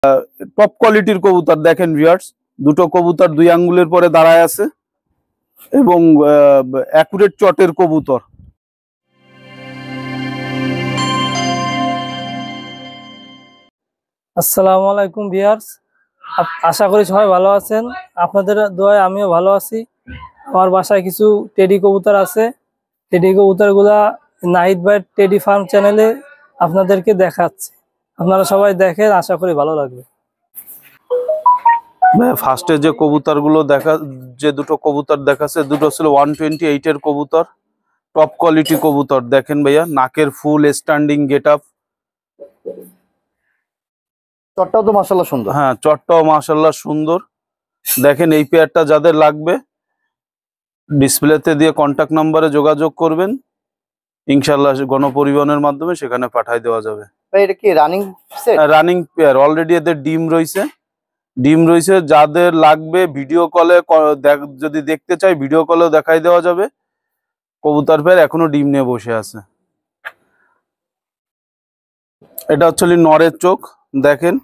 Top কোয়ালিটির কবুতর দেখেন ভিউয়ার্স, দুটো কবুতর 2 আঙ্গুলের পরে দাঁড়ায় আছে এবং অ্যাকুরেট চটের কবুতর। আসসালামু আলাইকুম ভিউয়ার্স, আশা করি সবাই ভালো আছেন। আপনাদের দোয়ায় আমিও ভালো আছি। আমার বাসায় কিছু টেডি কবুতর আছে। টেডি কবুতরগুলা নাহিদ ভাই টেডি ফার্ম চ্যানেলে আপনাদেরকে দেখাচ্ছে। আপনারা সবাই দেখেন, আশা করি ভালো লাগবে। ফার্স্টে যে কবুতরগুলো যে দুটো কবুতর দেখাচ্ছে, দুটো ছিল 128 এর কবুতর, টপ কোয়ালিটি কবুতর। দেখেন ভাইয়া, নাকের ফুল স্ট্যান্ডিং গেট আপ। চটটাও তো মাশাআল্লাহ সুন্দর। হ্যাঁ, চটটাও মাশাআল্লাহ সুন্দর। দেখেন, এই পেয়ারটা যাদের লাগবে ডিসপ্লেতে দিয়ে কন্টাক্ট নাম্বারে যোগাযোগ করবেন, ইনশাআল্লাহ গণপরিবহনের মাধ্যমে সেখানে পাঠিয়ে দেওয়া যাবে। ভাই এটা কি running set? Running pair, already এদের ডিম রয়েছে। যাদের লাগবে ভিডিও কলে যদি দেখতে চাই ভিডিও কলেও দেখাই দেওয়া যাবে। কবুতর পেয়ার এখনো ডিম নিয়ে বসে আছে। এটা হচ্ছে নরের চোখ। দেখেন,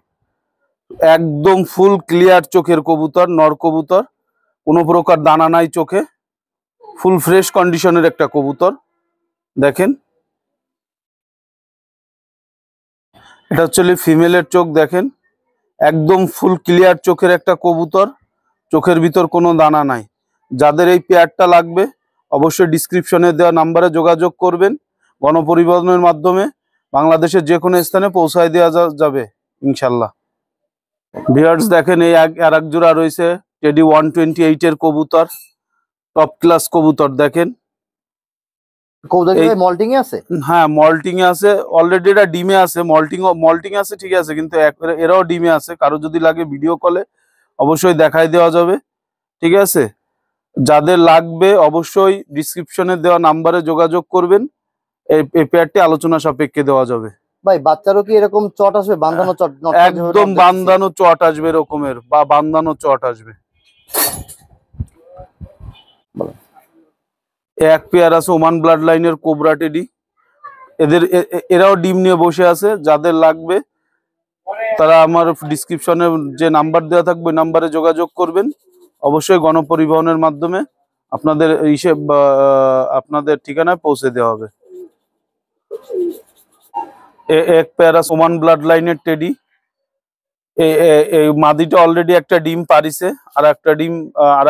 একদম ফুল ক্লিয়ার চোখের কবুতর, নর কবুতর, কোনো প্রকার দানা নাই চোখে, ফুল ফ্রেশ কন্ডিশনের একটা কবুতর। দেখেন, এটা হচ্ছে ফিমেলের চোখ। দেখেন, একদম ফুল ক্লিয়ার চোখের একটা কবুতর, চোখের ভিতর কোনো দানা নাই। যাদের এই পেয়ারটা লাগবে অবশ্যই ডিসক্রিপশনে দেওয়া নাম্বারে যোগাযোগ করবেন। গণপরিবহনের মাধ্যমে বাংলাদেশের যে কোনো স্থানে পৌঁছায় দেওয়া যাবে ইনশাল্লাহ। ভিউয়ার্স দেখেন, এই আর এক জোড়া রয়েছে টেডি 128 এর কবুতর, টপ ক্লাস কবুতর। দেখেন, মল্টিং এ আছে। হ্যাঁ, মল্টিং এ আছে। অলরেডি এটা ডিমে আছে, মল্টিং আছে, ঠিক আছে, কিন্তু এরাও ডিমে আছে। কারো যদি লাগে ভিডিও কলে অবশ্যই দেখাই দেওয়া যাবে, ঠিক আছে। যাদের লাগবে অবশ্যই ডিসক্রিপশনে দেওয়া নাম্বারে যোগাযোগ করবেন। এই পেয়ারটি আলোচনা সাপেক্ষে দেওয়া যাবে। ভাই বাচ্চারও কি এরকম চট আসবে, বাঁধানো চট? একদম বাঁধানো চট আসবে, এরকমের বা বাঁধানো চট আসবে। এক পেয়ার আছে ওমান ব্লাড লাইনের কোবরা টেডি। এরাও ডিম নিয়ে বসে আছে। যাদের লাগবে তারা আমার ডিসক্রিপশনে যে নাম্বার দেওয়া থাকবে নাম্বারে যোগাযোগ করবেন। অবশ্যই গণপরিবহনের মাধ্যমে আপনাদের আপনাদের ঠিকানায় পৌঁছে দেওয়া হবে। এক পেয়ার আছে ওমান ব্লাড লাইনের টেডি। এই মাদিটা অলরেডি একটা ডিম পারিছে, আর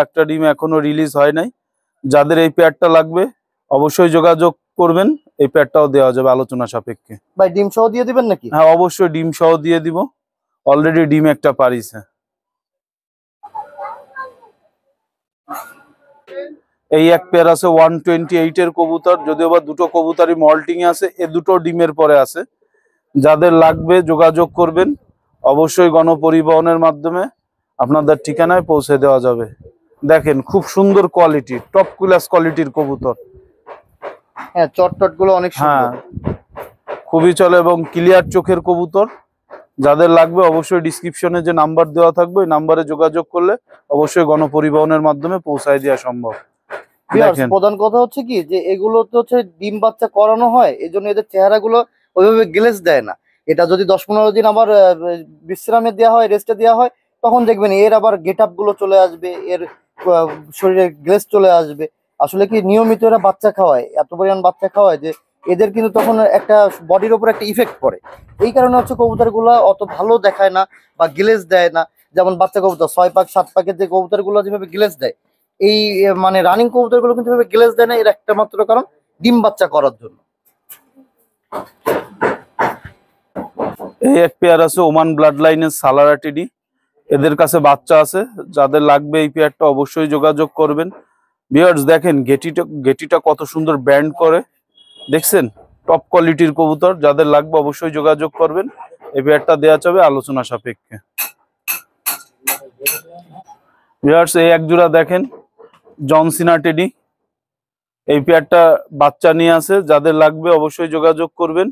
একটা ডিম এখনো রিলিজ হয় নাই। যাদের এই পেয়ারটা লাগবে অবশ্যই যোগাযোগ করবেন, এই পেয়ারটাও দেওয়া যাবে আলোচনা সাপেক্ষে। ভাই ডিম সহ দিয়ে দিবেন নাকি? হ্যাঁ, অবশ্যই ডিম সহ দিয়ে দিব। অলরেডি ডিম একটা পারিছে। এই এক পেয়ার আছে 128 এর কবুতর, যদিও বা দুটো কবুতরই মল্টিং এ আছে, এ দুটো ডিমের পরে আছে। যাদের লাগবে যোগাযোগ করবেন, অবশ্যই গণপরিবহনের মাধ্যমে আপনাদের ঠিকানায় পৌঁছে দেওয়া যাবে। দেখেন, খুব সুন্দর কোয়ালিটি, টপ ক্লাস কোয়ালিটির কবুতর। হ্যাঁ, চট গুলো অনেক সুন্দর। হ্যাঁ, খুবই চলে এবং ক্লিয়ার চোখের কবুতর। যাদের লাগবে অবশ্যই ডিসক্রিপশনে যে নাম্বার দেওয়া থাকবে ওই নাম্বারে যোগাযোগ করলে অবশ্যই গণপরিবহনের মাধ্যমে পৌঁছায় দেওয়া সম্ভব। প্রধান কথা হচ্ছে কি, যে এগুলো তো হচ্ছে ডিম বাচ্চা করানো হয়, এই জন্য এদের চেহারা গুলো ওইভাবে গ্লেজ দেয় না। এটা যদি 10-15 দিন আবার বিশ্রামে দেওয়া হয়, রেস্টে দেওয়া হয়, তখন দেখবেন এর আবার গেট আপ গুলো চলে আসবে, এর শরীরে গ্লেজ চলে আসবে। আসলে কি নিয়মিত এরা বাচ্চা খাওয়ায়, এত পরিমাণ বাচ্চা খাওয়ায় যে এদের কিন্তু তখন একটা বডির উপর একটা ইফেক্ট পড়ে। এই কারণে হচ্ছে কবুতর গুলা অত ভালো দেখায় না বা গ্লেজ দেয় না। যেমন বাচ্চা কবুতর 6 পাক 7 পাকের যে কবুতর গুলো যেভাবে গ্লেজ দেয়, এই মানে রানিং কবুতর গুলো কিন্তু গ্লেজ দেয় না। এর একটা মাত্র কারণ ডিম বাচ্চা করার জন্য। এই এক পেয়ার আছে ওমান ব্লাড লাইনের সালারা টেডি। এদের কাছে বাচ্চা আছে। যাদের লাগবে এই পেয়ারটা অবশ্যই যোগাযোগ করবেন। ভিউয়ার্স দেখেন, গেটিটা কত সুন্দর ব্যান্ড করে, দেখছেন? টপ কোয়ালিটির কবুতর। যাদের লাগবে অবশ্যই যোগাযোগ করবেন, এই পেয়ারটা দেওয়া যাবে আলোচনা সাপেক্ষে। ভিউয়ার্স, এই এক জোড়া দেখেন জনসিনা টেডি। এই পেয়ারটা বাচ্চা নিয়ে আছে। যাদের লাগবে অবশ্যই যোগাযোগ করবেন,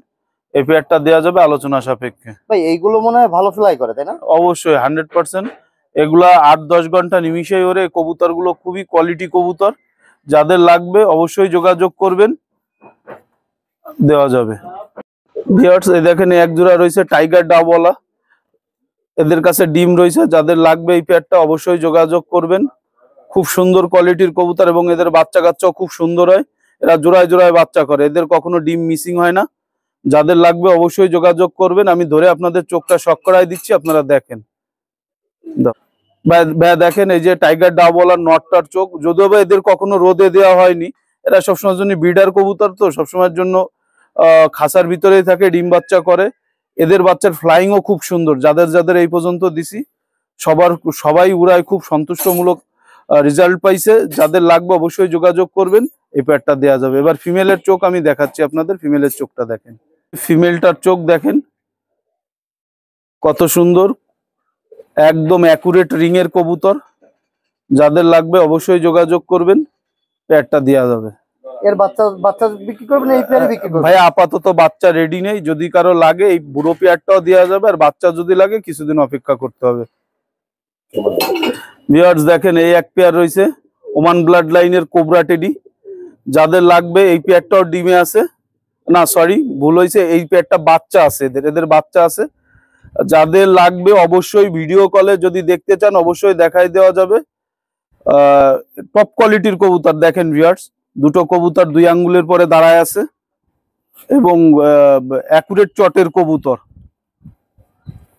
এই পেয়ারটা দেওয়া যাবে আলোচনা সাপেক্ষে। ভাই এইগুলো মনে হয় ভালো ফ্লাই করে, তাই না? অবশ্যই 100%। এগুলা 8-10 ঘন্টা নিমিশেই ওরে। কবুতর গুলো খুবই কোয়ালিটি কবুতর। যাদের লাগবে অবশ্যই যোগাযোগ করবেন, দেওয়া যাবে। ভিউয়ার্স, এই দেখেন এক জোড়া রয়েছে টাইগার ডাবওয়ালা। এদের কাছে ডিম রয়েছে, যাদের লাগবে এই পেয়ারটা অবশ্যই যোগাযোগ করবেন। খুব সুন্দর কোয়ালিটির কবুতর এবং এদের বাচ্চা কাচ্চাও খুব সুন্দর হয়। এরা জোড়ায় জোড়ায় বাচ্চা করে, এদের কখনো ডিম মিসিং হয় না। যাদের লাগবে অবশ্যই যোগাযোগ করবেন। আমি ধরে আপনাদের চোখটা শক করাই দিচ্ছি, আপনারা দেখেন। ভাইয়া দেখেন এই যে টাইগার ডাবলার নটটার চোখ, যদিও বা এদের কখনো রোদে দেওয়া হয়নি, এরা সবসময়ের জন্য ব্রিডার কবুতর, তো সবসময়ের জন্য খাঁচার ভিতরেই থাকে, ডিম বাচ্চা করে। এদের বাচ্চার ফ্লাইংও খুব সুন্দর, যাদের যাদের এই পর্যন্ত দিছি সবাই উড়ায়, খুব সন্তুষ্টমূলক রেজাল্ট পাইছে। যাদের লাগবে অবশ্যই যোগাযোগ করবেন, এই পেয়ারটা দেওয়া যাবে। এবার ফিমেলের চোখ আমি দেখাচ্ছি আপনাদের, ফিমেলের চোখটা দেখেন। ফিমেলটার চোখ দেখেন কত সুন্দর, একদম অ্যাকুরেট রিং এর কবুতর। যাদের লাগবে অবশ্যই যোগাযোগ করবেন, পেয়ারটা দেওয়া যাবে। এর বাচ্চা বাচ্চা বিক্রি করবেন, এই পেয়ারে বিক্রি করবেন? ভাই আপাতত বাচ্চা রেডি নেই, যদি কারো লাগে এই বুড়ো পেয়ারটাও দেওয়া যাবে, আর বাচ্চা যদি লাগে কিছুদিন অপেক্ষা করতে হবে। ভিউয়ার্স দেখেন এই এক পেয়ার রয়েছে ওমান ব্লাড লাইনের কোবরা টেডি। যাদের লাগবে এই পেয়ারটাও ডিমে আছে, না সরি ভুল হয়েছে, এই পেয়ারটা বাচ্চা আছে, এদের বাচ্চা আছে। যাদের লাগবে অবশ্যই ভিডিও কলে যদি দেখতে চান অবশ্যই দেখাই দেওয়া যাবে। টপ কোয়ালিটির কবুতর দেখেন ভিউয়ার্স, দুটো কবুতর 2 আঙ্গুলের পরে দাঁড়ায় আছে এবং অ্যাকুরেট চটের কবুতর,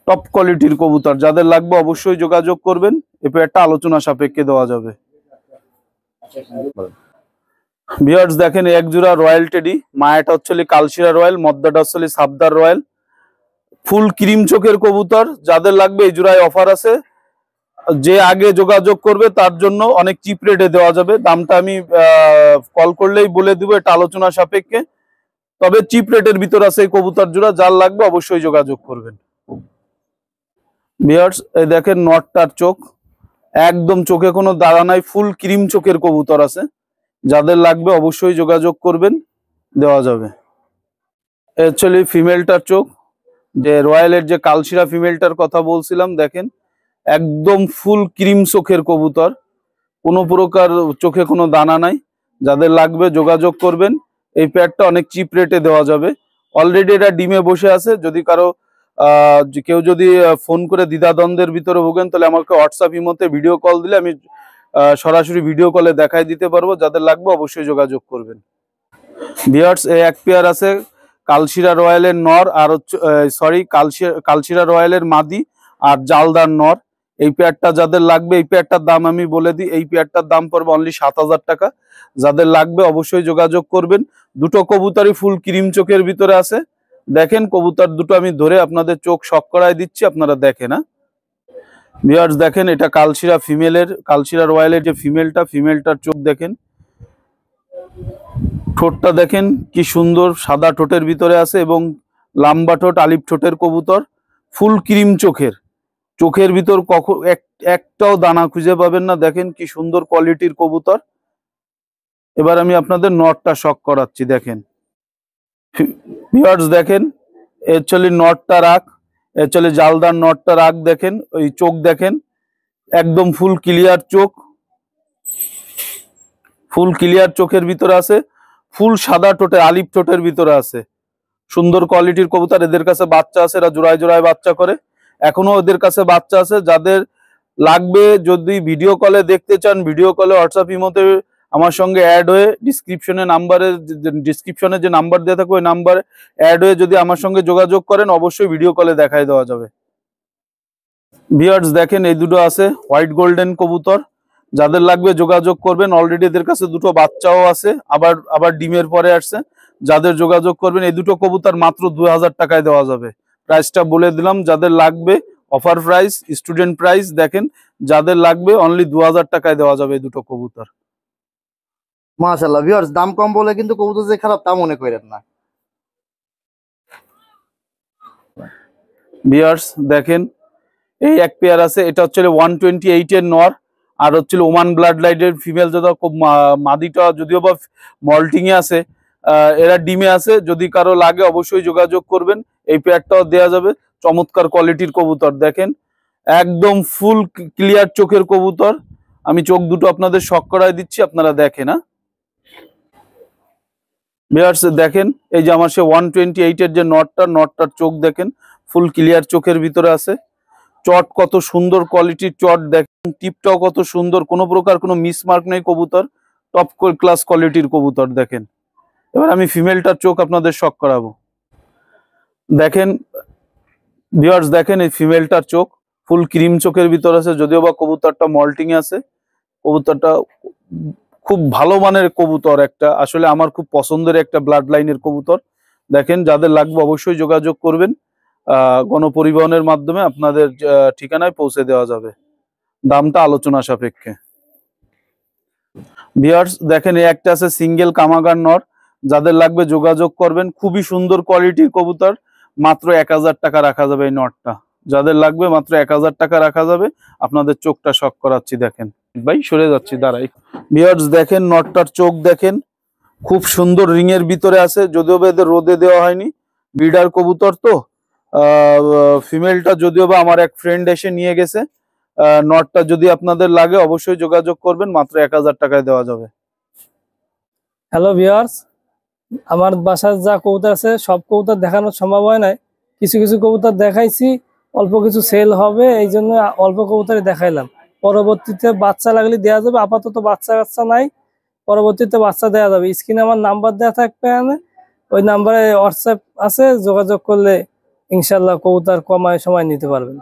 টপ কোয়ালিটির কবুতর। যাদের লাগবে অবশ্যই যোগাযোগ করবেন, এ পেয়ারটা আলোচনা সাপেক্ষে দেওয়া যাবে। ভিউয়ার্স দেখেন এক জোড়া রয়্যাল টেডি, মায়াটা হচ্ছে কালশিরা রয়্যাল, মদ্দাটা হচ্ছে সাবদার রয়্যাল, ফুল ক্রিম চোখের কবুতর। যাদের লাগবে এই জোড়ায় অফার আছে, যে আগে যোগাযোগ করবে তার জন্য অনেক চিপ রেটে দেওয়া যাবে। দামটা আমি কল করলেই বলে দিব, এটা আলোচনা সাপেক্ষে, তবে চিপ রেটের ভিতর আছে এই কবুতর জোড়া। যার লাগবে অবশ্যই যোগাযোগ করবেন। ভিউয়ার্স এই দেখেন নটটার চোখ, একদম চোখে কোনো দাঁড়া নাই, ফুল ক্রিম চোখের কবুতর আছে। যাদের লাগবে অবশ্যই যোগাযোগ করবেন, দেওয়া যাবে। অ্যাকচুয়ালি ফিমেলটার চোখ, যে রয়্যালের যে কালশিরা ফিমেলটার কথা বলছিলাম, দেখেন একদম ফুল ক্রিম চোখের কবুতর, কোনো প্রকার চোখে কোনো দানা নাই। যাদের লাগবে যোগাযোগ করবেন, এই পেয়ারটা অনেক চিপ রেটে দেওয়া যাবে। অলরেডি এটা ডিমে বসে আছে, যদি কারো কেউ যদি ফোন করে দ্বিধাদ্বন্দ্বের ভিতরে ভোগেন তাহলে আমাকে হোয়াটসঅ্যাপ ইমোতে ভিডিও কল দিলে আমি সরাসরি ভিডিও কলে দেখাই দিতে পারবো। যাদের লাগবে অবশ্যই যোগাযোগ করবেন। ভিউয়ার্স এই এক পেয়ার আছে কালশিরা রয়্যালের নর, আর হচ্ছে সরি কালশিরা রয়্যালের মাদি আর জালদার নর। এই পেয়ারটা যাদের লাগবে, এই পেয়ারটার দাম আমি বলে দিই, এই পেয়ারটার দাম পড়বে অনলি 7,000 টাকা। যাদের লাগবে অবশ্যই যোগাযোগ করবেন। দুটো কবুতরই ফুল ক্রিম চোখের ভিতরে আছে। দেখেন কবুতর দুটো আমি ধরে আপনাদের চোখ শক করায় দিচ্ছি, আপনারা দেখেন। না ভিউয়ার্স দেখেন এটা কালশিরা রয়্যালের যে ফিমেলটার চোখ দেখেন, ঠোঁটটা দেখেন কি সুন্দর, সাদা ঠোঁটের ভিতরে আছে এবং লম্বা ঠোঁট, আলিপ ঠোঁটের কবুতর, ফুল ক্রিম চোখের ভিতর কখন একটাও দানা খুঁজে পাবেন না। দেখেন কি সুন্দর কোয়ালিটির কবুতর। এবার আমি আপনাদের নটটা শক করাচ্ছি, দেখেন ভিউয়ার্স দেখেন অ্যাকচুয়ালি নটটা রাখ, অ্যাকচুয়ালি জালদার নটটা রাখ, দেখেন ওই চোখ দেখেন একদম ফুল ক্লিয়ার চোখ, ফুল ক্লিয়ার চোখের ভিতরে আছে, ফুল সাদা ঠোঁটে আলিপ ঠোঁটের ভিতরে আছে, সুন্দর কোয়ালিটির কবুতর। এদের কাছে বাচ্চা আছে, এরা জোড়ায় জোড়ায় বাচ্চা করে, এখনো এদের কাছে বাচ্চা আছে। যাদের লাগবে যদি ভিডিও কলে দেখতে চান, ভিডিও কলে হোয়াটসঅ্যাপ ইমোতে আমার সঙ্গে অ্যাড হয়ে ডিসক্রিপশনে যে নাম্বার দেওয়া থাকবে ওই নাম্বারে অ্যাড হয়ে যদি আমার সঙ্গে যোগাযোগ করেন অবশ্যই ভিডিও কলে দেখাই দেওয়া যাবে। ভিউয়ার্স দেখেন এই দুটো আছে হোয়াইট গোল্ডেন কবুতর। যাদের লাগবে যোগাযোগ করবেন, অলরেডি এদের কাছে দুটো বাচ্চাও আছে, আবার ডিমের পরে আসছে। যাদের যোগাযোগ করবেন, এই দুটো কবুতর মাত্র 2000 টাকায় দেওয়া যাবে। প্রাইসটা বলে দিলাম, যাদের লাগবে অফার প্রাইস, স্টুডেন্ট প্রাইস। দেখেন যাদের লাগবে অনলি 2000 টাকায় দেওয়া যাবে এই দুটো কবুতর। মাশাআল্লাহ ভিউয়ার্স, দাম কম বলে কিন্তু কবুতর যে খারাপ তা মনে করেন না। ভিউয়ার্স দেখেন এই এক পেয়ার আছে, এটা হচ্ছে 128 এর নর, আর হচ্ছিল ওমান ব্লাড লাইনের ফিমেল। যেটা মাদিটা যদিও বা মল্টিং এ আছে, এরা ডিমে আছে। যদি কারো লাগে অবশ্যই যোগাযোগ করবেন, এই পেয়ারটাও দেওয়া যাবে। চমৎকার কোয়ালিটির কবুতর দেখেন, একদম ফুল ক্লিয়ার চোখের কবুতর। আমি চোখ দুটো আপনাদের শক করায় দিচ্ছি, আপনারা দেখেন। না ভিউয়ার্স দেখেন এই যে আমার সে 128 এর যে নটটার চোখ দেখেন, ফুল ক্লিয়ার চোখের ভিতরে আছে, চট কত সুন্দর কোয়ালিটির চট দেখেন, টিপটাও কত সুন্দর, কোনো প্রকার কোনো মিসমার্ক নেই কবুতর, টপ ক্লাস কোয়ালিটির কবুতর দেখেন। এবার আমি ফিমেলটার চোখ আপনাদের শক করাবো। দেখেন ভিউয়ার্স, দেখেন এই ফিমেলটার চোখ ফুল ক্রিম চোখের ভিতর আছে, যদিও বা কবুতরটা মল্টিং আছে। কবুতরটা খুব ভালো মানের কবুতর, একটা আসলে আমার খুব পছন্দের একটা ব্লাড লাইনের কবুতর। দেখেন, যাদের লাগবে অবশ্যই যোগাযোগ করবেন, গণপরিবহনের মাধ্যমে আপনাদের ঠিকানায় পৌঁছে দেওয়া যাবে, দামটা আলোচনা সাপেক্ষে। ভিউয়ার্স দেখেন, এই একটা আছে সিঙ্গেল কামাগার নর, যাদের লাগবে যোগাযোগ করবেন, খুবই সুন্দর কোয়ালিটির কবুতর, মাত্র 1000 টাকা রাখা যাবে এই নটটা। যাদের লাগবে মাত্র 1000 টাকা রাখা যাবে। আপনাদের চোখটা শক করাচ্ছি, দেখেন ভাই, সরে যাচ্ছি দাঁড়াই। ভিউয়ার্স দেখেন, নটটার চোখ দেখেন, খুব সুন্দর রিং এর ভিতরে আছে, যদিও বা এদের রোদে দেওয়া হয়নি, ব্রিডার কবুতর তো। ফিমেলটা যদিও বা আমার এক ফ্রেন্ড এসে নিয়ে গেছে। নটটা যদি আপনাদের লাগে অবশ্যই যোগাযোগ করবেন, মাত্র 1000 টাকায় দেওয়া যাবে। হ্যালো ভিউয়ার্স, আমার বাসার যা কবুতর আছে সব কবুতর দেখানো সম্ভব হয় নাই, কিছু কিছু কবুতর দেখাইছি, অল্প কিছু সেল হবে এই জন্য অল্প কবুতরই দেখাইলাম। পরবর্তীতে বাচ্চা লাগলে দেওয়া যাবে, আপাতত বাচ্চা কাচ্চা নাই, পরবর্তীতে বাচ্চা দেওয়া যাবে। স্ক্রিনে আমার নাম্বার দেওয়া থাকবে, ওই নাম্বারে হোয়াটসঅ্যাপ আছে, যোগাযোগ করলে ইনশাল্লাহ কবুতর কমায় সময় নিতে পারবেন।